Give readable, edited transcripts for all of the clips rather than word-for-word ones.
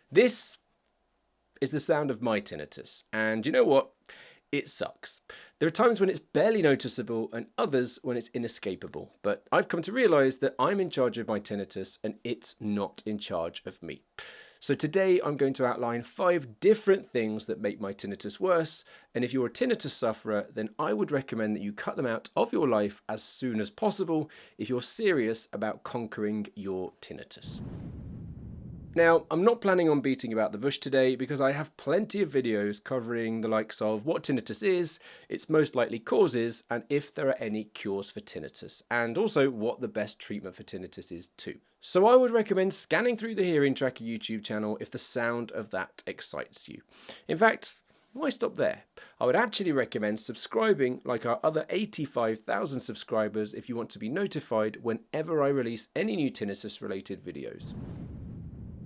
This is the sound of my tinnitus, and you know what? It sucks. There are times when it's barely noticeable and others when it's inescapable, but I've come to realise that I'm in charge of my tinnitus and it's not in charge of me. So today I'm going to outline 5 different things that make my tinnitus worse, and if you're a tinnitus sufferer, then I would recommend that you cut them out of your life as soon as possible if you're serious about conquering your tinnitus. Now, I'm not planning on beating about the bush today because I have plenty of videos covering the likes of what tinnitus is, its most likely causes, and if there are any cures for tinnitus, and also what the best treatment for tinnitus is too. So I would recommend scanning through the Hearing Tracker YouTube channel if the sound of that excites you. In fact, why stop there? I would actually recommend subscribing like our other 85,000 subscribers if you want to be notified whenever I release any new tinnitus related videos.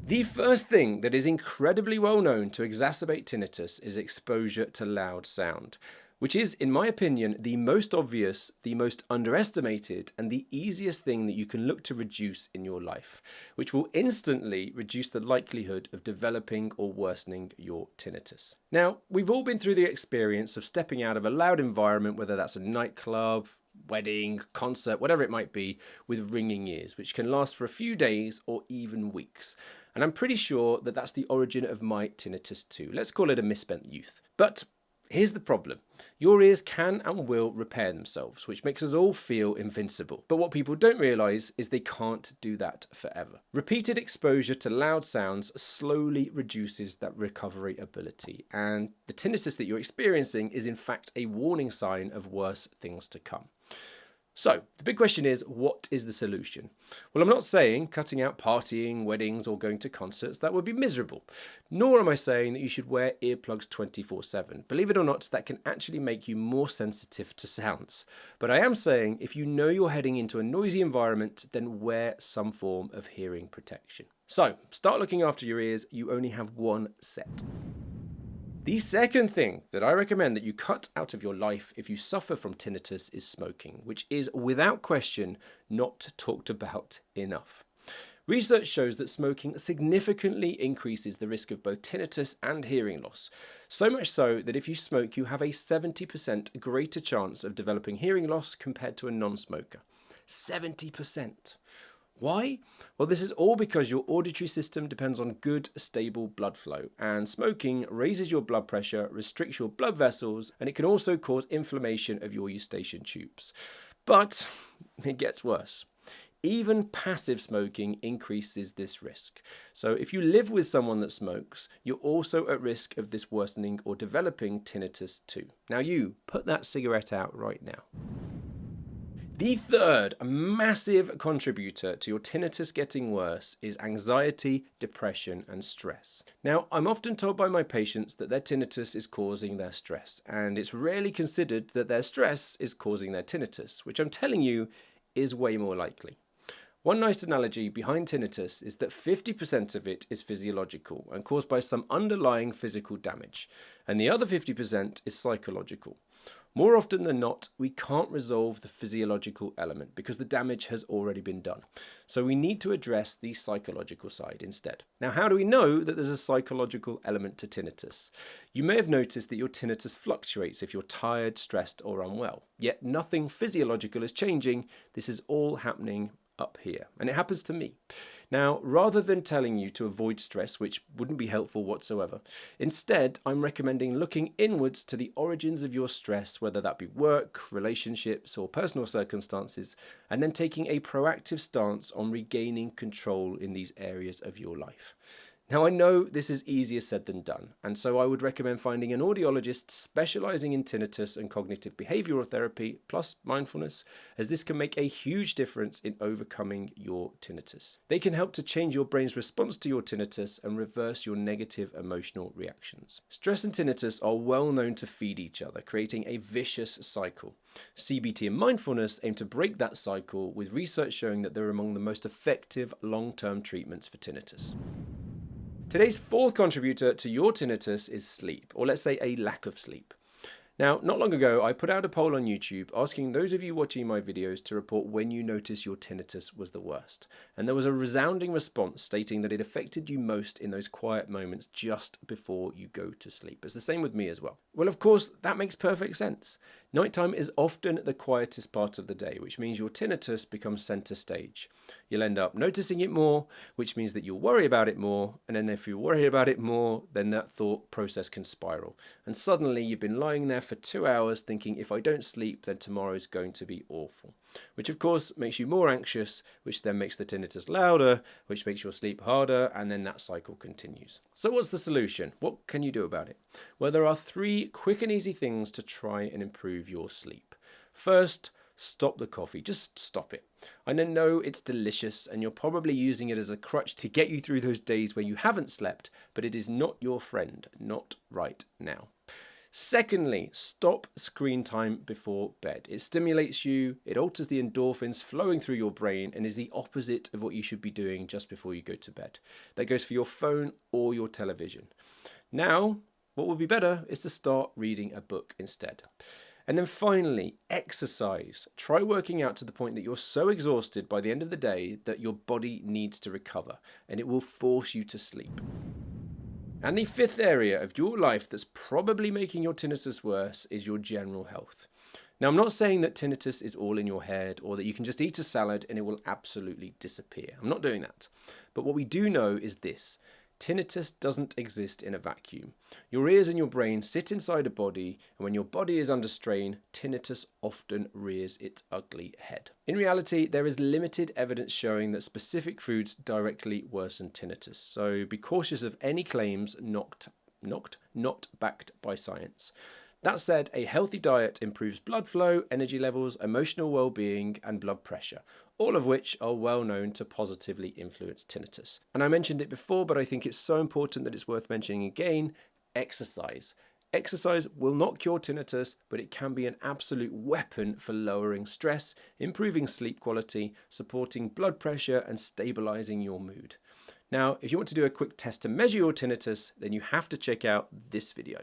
The first thing that is incredibly well known to exacerbate tinnitus is exposure to loud sound, which is, in my opinion, the most obvious, the most underestimated, and the easiest thing that you can look to reduce in your life, which will instantly reduce the likelihood of developing or worsening your tinnitus. Now, we've all been through the experience of stepping out of a loud environment, whether that's a nightclub, wedding, concert, whatever it might be, with ringing ears, which can last for a few days or even weeks. And I'm pretty sure that that's the origin of my tinnitus too. Let's call it a misspent youth. But here's the problem. Your ears can and will repair themselves, which makes us all feel invincible. But what people don't realise is they can't do that forever. Repeated exposure to loud sounds slowly reduces that recovery ability, and the tinnitus that you're experiencing is in fact a warning sign of worse things to come. So, the big question is, what is the solution? Well, I'm not saying cutting out partying, weddings, or going to concerts. That would be miserable. Nor am I saying that you should wear earplugs 24/7. Believe it or not, that can actually make you more sensitive to sounds. But I am saying if you know you're heading into a noisy environment, then wear some form of hearing protection. So, start looking after your ears. You only have one set. The second thing that I recommend that you cut out of your life if you suffer from tinnitus is smoking, which is without question not talked about enough. Research shows that smoking significantly increases the risk of both tinnitus and hearing loss, so much so that if you smoke you have a 70% greater chance of developing hearing loss compared to a non-smoker. 70%. Why? Well, this is all because your auditory system depends on good, stable blood flow, and smoking raises your blood pressure, restricts your blood vessels, and it can also cause inflammation of your eustachian tubes. But it gets worse. Even passive smoking increases this risk. So if you live with someone that smokes, you're also at risk of this worsening or developing tinnitus too. Now you, put that cigarette out right now. The third massive contributor to your tinnitus getting worse is anxiety, depression, and stress. Now, I'm often told by my patients that their tinnitus is causing their stress, and it's rarely considered that their stress is causing their tinnitus, which I'm telling you is way more likely. One nice analogy behind tinnitus is that 50% of it is physiological and caused by some underlying physical damage, and the other 50% is psychological. More often than not, we can't resolve the physiological element because the damage has already been done. So we need to address the psychological side instead. Now, how do we know that there's a psychological element to tinnitus? You may have noticed that your tinnitus fluctuates if you're tired, stressed, or unwell. Yet nothing physiological is changing. This is all happening up here, and it happens to me. Now, rather than telling you to avoid stress, which wouldn't be helpful whatsoever, instead I'm recommending looking inwards to the origins of your stress, whether that be work, relationships, or personal circumstances, and then taking a proactive stance on regaining control in these areas of your life. Now, I know this is easier said than done, and so I would recommend finding an audiologist specializing in tinnitus and cognitive behavioral therapy plus mindfulness, as this can make a huge difference in overcoming your tinnitus. They can help to change your brain's response to your tinnitus and reverse your negative emotional reactions. Stress and tinnitus are well known to feed each other, creating a vicious cycle. CBT and mindfulness aim to break that cycle, with research showing that they're among the most effective long-term treatments for tinnitus. Today's fourth contributor to your tinnitus is sleep, or let's say a lack of sleep. Now, not long ago, I put out a poll on YouTube asking those of you watching my videos to report when you noticed your tinnitus was the worst. And there was a resounding response stating that it affected you most in those quiet moments just before you go to sleep. It's the same with me as well. Well, of course, that makes perfect sense. Nighttime is often the quietest part of the day, which means your tinnitus becomes center stage. You'll end up noticing it more, which means that you'll worry about it more. And then if you worry about it more, then that thought process can spiral. And suddenly you've been lying there for 2 hours thinking, if I don't sleep, then tomorrow's going to be awful. Which of course makes you more anxious, which then makes the tinnitus louder, which makes your sleep harder, and then that cycle continues. So what's the solution? What can you do about it? Well, there are 3 quick and easy things to try and improve your sleep. First, stop the coffee. Just stop it. I know it's delicious and you're probably using it as a crutch to get you through those days where you haven't slept, but it is not your friend, not right now. Secondly, stop screen time before bed. It stimulates you, it alters the endorphins flowing through your brain, and is the opposite of what you should be doing just before you go to bed. That goes for your phone or your television. Now, what would be better is to start reading a book instead. And then finally, exercise. Try working out to the point that you're so exhausted by the end of the day that your body needs to recover, and it will force you to sleep. And the 5th area of your life that's probably making your tinnitus worse is your general health. Now, I'm not saying that tinnitus is all in your head or that you can just eat a salad and it will absolutely disappear. I'm not doing that. But what we do know is this. Tinnitus doesn't exist in a vacuum. Your ears and your brain sit inside a body, and when your body is under strain, tinnitus often rears its ugly head. In reality, there is limited evidence showing that specific foods directly worsen tinnitus, so be cautious of any claims not backed by science. That said, a healthy diet improves blood flow, energy levels, emotional well-being, and blood pressure, all of which are well known to positively influence tinnitus. And I mentioned it before, but I think it's so important that it's worth mentioning again: exercise. Exercise will not cure tinnitus, but it can be an absolute weapon for lowering stress, improving sleep quality, supporting blood pressure, and stabilizing your mood. Now, if you want to do a quick test to measure your tinnitus, then you have to check out this video.